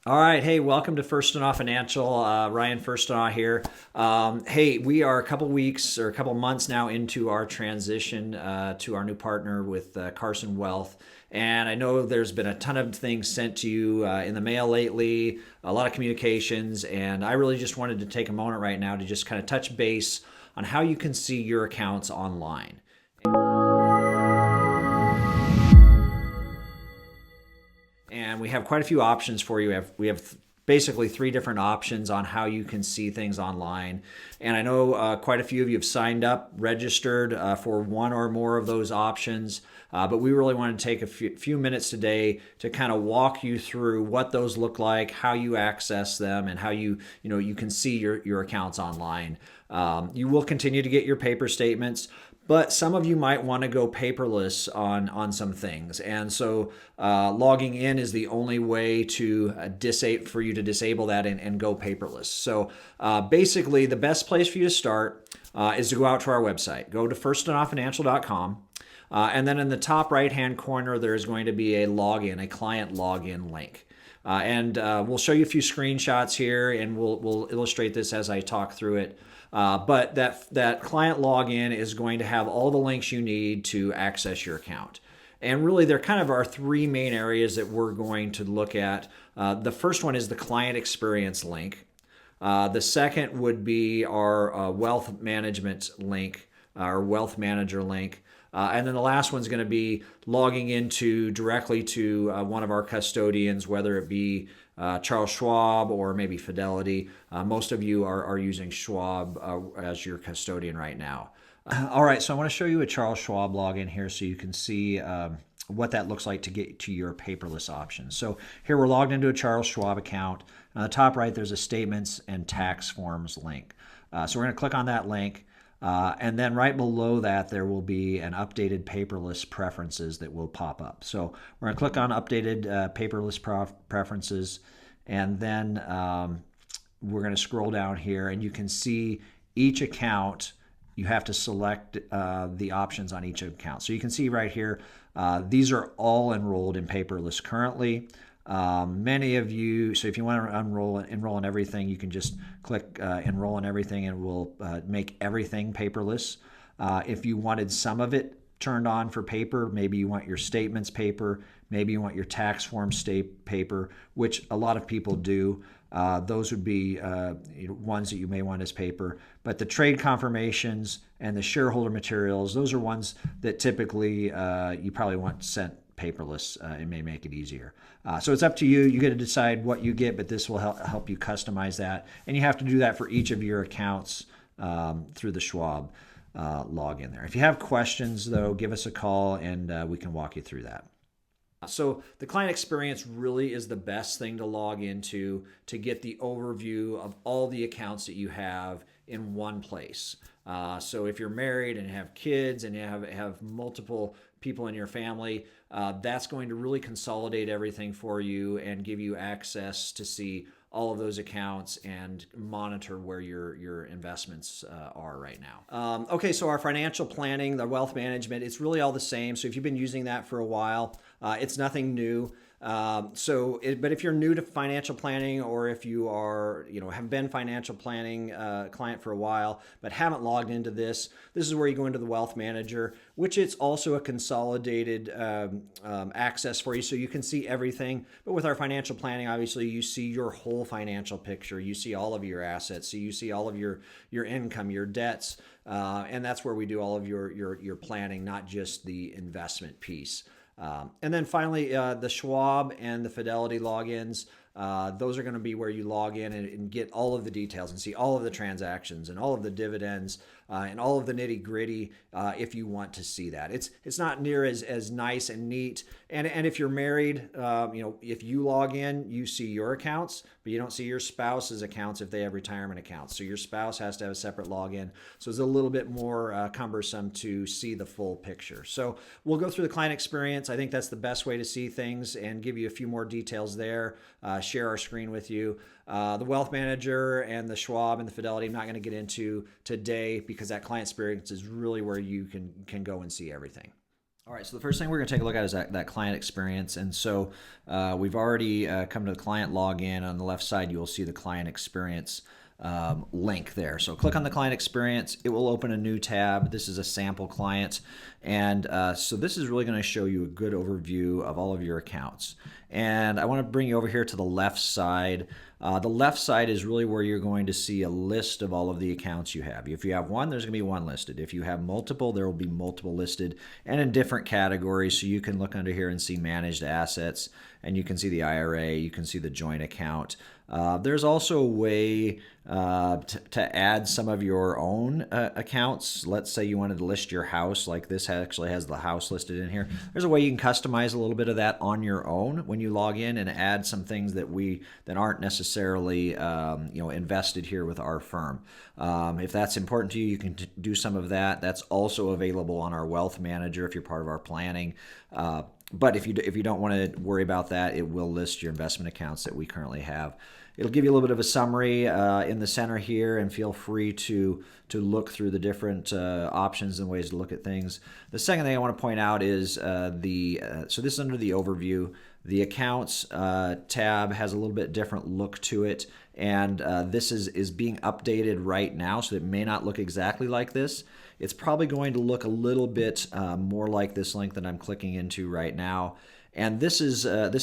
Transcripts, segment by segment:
All right. Hey, welcome to Furstenau Financial. Ryan Furstenau here. Hey, we are a couple weeks or a couple months now into our transition to our new partner with Carson Wealth. And I know there's been a ton of things sent to you in the mail lately, a lot of communications. And I really just wanted to take a moment right now to just kind of touch base on how you can see your accounts online. And we have quite a few options for you. We have basically three different options on how you can see things online. And I know quite a few of you have signed up, registered for one or more of those options. But we really want to take a few minutes today to kind of walk you through what those look like, how you access them, and how you can see your accounts online. You will continue to get your paper statements, but some of you might want to go paperless on some things. And so logging in is the only way to for you to disable that and go paperless. So basically, the best place for you to start is to go out to our website. Go to furstenauFinancial.com. And then in the top right-hand corner, there's going to be a client login link. And we'll show you a few screenshots here, and we'll illustrate this as I talk through it. But that client login is going to have all the links you need to access your account. And really, there kind of are three main areas that we're going to look at. The first one is the client experience link. The second would be our wealth management link, our wealth manager link. And then the last one's going to be logging directly to one of our custodians, whether it be Charles Schwab or maybe Fidelity. Most of you are using Schwab as your custodian right now. All right, so I want to show you a Charles Schwab login here so you can see what that looks like to get to your paperless options. So here we're logged into a Charles Schwab account. On the top right, there's a statements and tax forms link. So we're going to click on that link. And then right below that, there will be an updated paperless preferences that will pop up. So we're going to click on updated paperless preferences, and then we're going to scroll down here, and you can see each account. You have to select the options on each account. So you can see right here, these are all enrolled in paperless currently. Many of you, so if you want to enroll in everything, you can just click enroll in everything, and we'll make everything paperless. If you wanted some of it turned on for paper, maybe you want your statements paper, maybe you want your tax form paper, which a lot of people do. Those would be ones that you may want as paper. But the trade confirmations and the shareholder materials, those are ones that typically you probably want sent paperless. It may make it easier. So it's up to you. You get to decide what you get, but this will help you customize that. And you have to do that for each of your accounts through the Schwab login there. If you have questions, though, give us a call and we can walk you through that. So the client experience really is the best thing to log into to get the overview of all the accounts that you have in one place. So if you're married and have kids and you have multiple people in your family, that's going to really consolidate everything for you and give you access to see all of those accounts and monitor where your investments are right now. Okay, so our financial planning, the wealth management, it's really all the same. So if you've been using that for a while, it's nothing new. But if you're new to financial planning, or if you are, have been financial planning client for a while, but haven't logged into this is where you go into the wealth manager, which it's also a consolidated access for you, so you can see everything. But with our financial planning, obviously, you see your whole financial picture. You see all of your assets. So you see all of your income, your debts, and that's where we do all of your planning, not just the investment piece. And then finally, the Schwab and the Fidelity logins, those are going to be where you log in and get all of the details and see all of the transactions and all of the dividends and all of the nitty gritty if you want to see that. It's not near as nice and neat. And if you're married, if you log in, you see your accounts, but you don't see your spouse's accounts if they have retirement accounts. So your spouse has to have a separate login. So it's a little bit more cumbersome to see the full picture. So we'll go through the client experience. I think that's the best way to see things and give you a few more details there, share our screen with you. The wealth manager and the Schwab and the Fidelity, I'm not going to get into today because that client experience is really where you can go and see everything. All right, so the first thing we're going to take a look at is that client experience. And so we've already come to the client login. On the left side, you will see the client experience link there. So click on the client experience. It will open a new tab. This is a sample client. And so this is really going to show you a good overview of all of your accounts. And I want to bring you over here to the left side. The left side is really where you're going to see a list of all of the accounts you have. If you have one, there's going to be one listed. If you have multiple, there will be multiple listed and in different categories. So you can look under here and see managed assets, and you can see the IRA, you can see the joint account. There's also a way to add some of your own accounts. Let's say you wanted to list your house, like this actually has the house listed in here. There's a way you can customize a little bit of that on your own when you log in and add some things that aren't necessarily invested here with our firm. If that's important to you, you can do some of that. That's also available on our wealth manager if you're part of our planning. But if you don't want to worry about that, it will list your investment accounts that we currently have. It'll give you a little bit of a summary in the center here, and feel free to look through the different options and ways to look at things. The second thing I want to point out is so this is under the overview. The accounts tab has a little bit different look to it, and this is being updated right now, so it may not look exactly like this. It's probably going to look a little bit more like this link that I'm clicking into right now. And this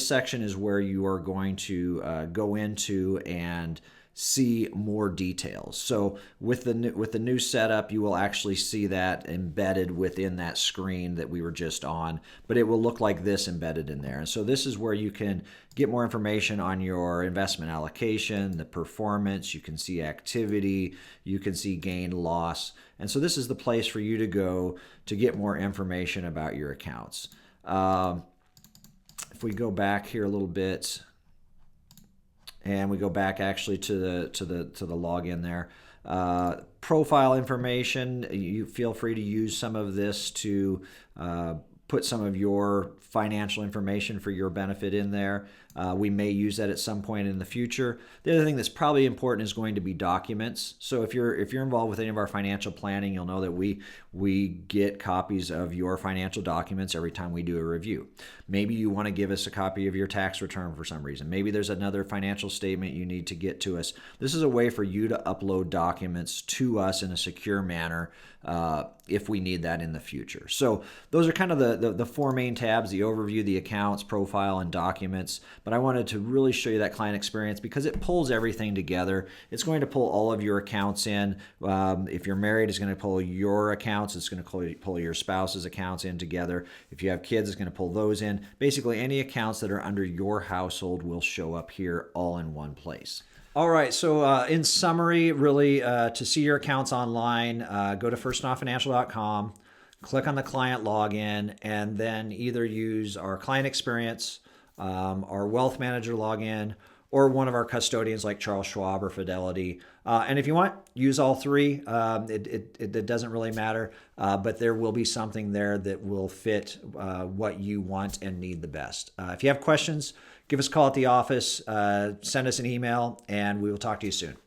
section is where you are going to go into and see more details. So with the new setup, you will actually see that embedded within that screen that we were just on, but it will look like this embedded in there. And so this is where you can get more information on your investment allocation, the performance, you can see activity, you can see gain, loss. And so this is the place for you to go to get more information about your accounts. If we go back here a little bit, and we go back actually to the login there, profile information. You feel free to use some of this to put some of your financial information for your benefit in there. We may use that at some point in the future. The other thing that's probably important is going to be documents. So if you're involved with any of our financial planning, you'll know that we get copies of your financial documents every time we do a review. Maybe you want to give us a copy of your tax return for some reason. Maybe there's another financial statement you need to get to us. This is a way for you to upload documents to us in a secure manner if we need that in the future. So those are kind of the four main tabs: the overview, the accounts, profile, and documents. But I wanted to really show you that client experience because it pulls everything together. It's going to pull all of your accounts in. If you're married, it's going to pull your accounts. It's going to pull your spouse's accounts in together. If you have kids, it's going to pull those in. Basically, any accounts that are under your household will show up here all in one place. All right, so in summary, really, to see your accounts online, go to furstenauFinancial.com, click on the client login, and then either use our client experience, our wealth manager login, or one of our custodians like Charles Schwab or Fidelity. And if you want, use all three. It doesn't really matter, but there will be something there that will fit what you want and need the best. If you have questions, give us a call at the office, send us an email, and we will talk to you soon.